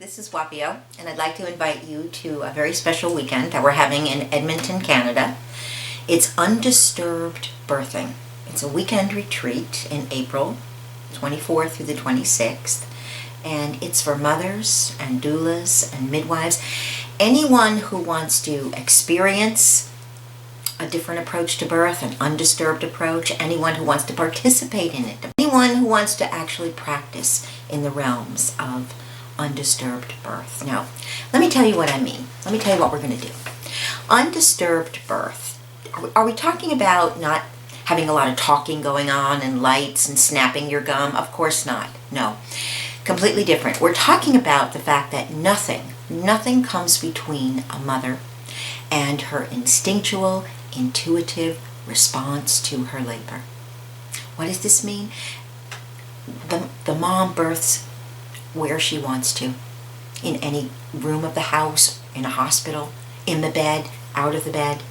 This is Whapio, and I'd like to invite you to a very special weekend that we're having in Edmonton, Canada. It's Undisturbed Birthing. It's a weekend retreat in April 24th through the 26th, and it's for mothers and doulas and midwives, anyone who wants to experience a different approach to birth, an undisturbed approach, anyone who wants to participate in it, anyone who wants to actually practice in the realms of undisturbed birth. Now, let me tell you what I mean. Let me tell you what we're going to do. Undisturbed birth. Are we talking about not having a lot of talking going on and lights and snapping your gum? Of course not. No. Completely different. We're talking about the fact that nothing comes between a mother and her instinctual, intuitive response to her labor. What does this mean? The mom births where she wants to, in any room of the house, in a hospital, in the bed, out of the bed,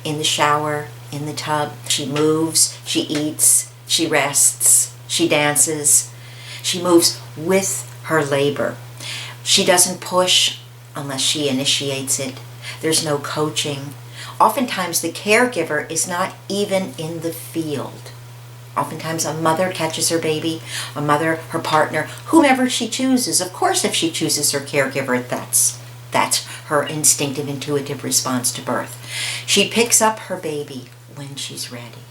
in the shower, in the tub. She moves, she eats, she rests, she dances. She moves with her labor. She doesn't push unless she initiates it. There's no coaching. Oftentimes the caregiver is not even in the field. Oftentimes a mother catches her baby, a mother, her partner, whomever she chooses. Of course, if she chooses her caregiver, that's her instinctive, intuitive response to birth. She picks up her baby when she's ready.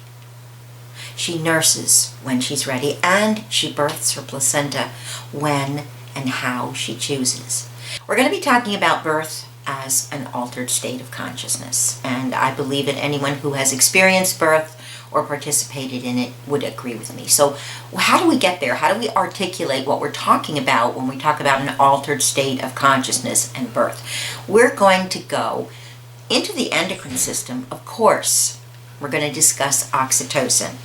She nurses when she's ready, and she births her placenta when and how she chooses. We're going to be talking about birth as an altered state of consciousness, and I believe that anyone who has experienced birth or participated in it would agree with me. So how do we get there? How do we articulate what we're talking about when we talk about an altered state of consciousness and birth? We're going to go into the endocrine system. Of course, we're going to discuss oxytocin,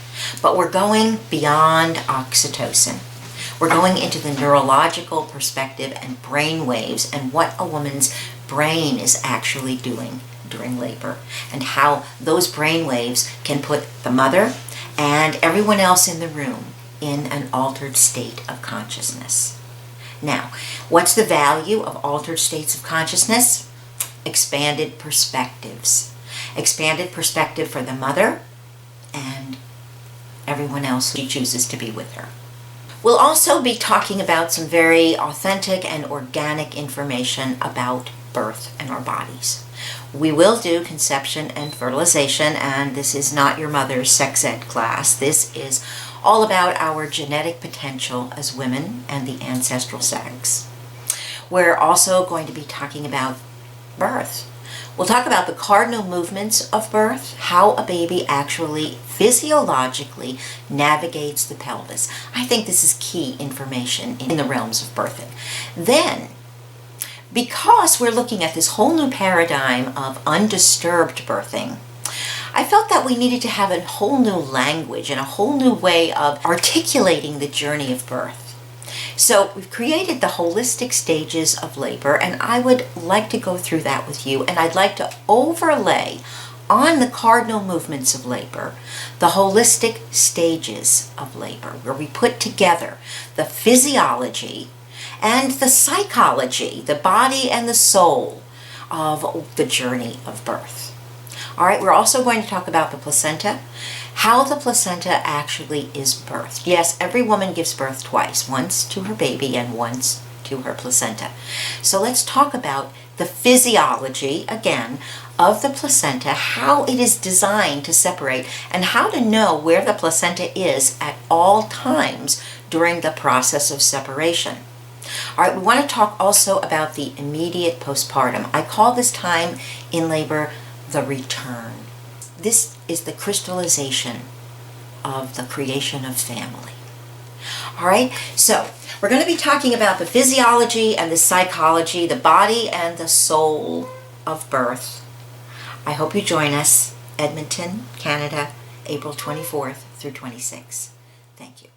but we're going beyond oxytocin. We're going into the neurological perspective and brain waves and what a woman's brain is actually doing during labor, and how those brain waves can put the mother and everyone else in the room in an altered state of consciousness. Now, what's the value of altered states of consciousness? Expanded perspectives. Expanded perspective for the mother and everyone else who chooses to be with her. We'll also be talking about some very authentic and organic information about birth and our bodies. We will do conception and fertilization, and this is not your mother's sex ed class. This is all about our genetic potential as women and the ancestral sex. We're also going to be talking about birth. We'll talk about the cardinal movements of birth, how a baby actually physiologically navigates the pelvis. I think this is key information in the realms of birthing. Then, because we're looking at this whole new paradigm of undisturbed birthing, I felt that we needed to have a whole new language and a whole new way of articulating the journey of birth. So we've created the holistic stages of labor, and I would like to go through that with you, and I'd like to overlay on the cardinal movements of labor the holistic stages of labor, where we put together the physiology and the psychology, the body and the soul of the journey of birth. All right, we're also going to talk about the placenta, how the placenta actually is birthed. Yes, every woman gives birth twice, once to her baby and once to her placenta. So let's talk about the physiology, again, of the placenta, how it is designed to separate, and how to know where the placenta is at all times during the process of separation. All right, we want to talk also about the immediate postpartum. I call this time in labor the return. This is the crystallization of the creation of family. All right, so we're going to be talking about the physiology and the psychology, the body and the soul of birth. I hope you join us, Edmonton, Canada, April 24th through 26th. Thank you.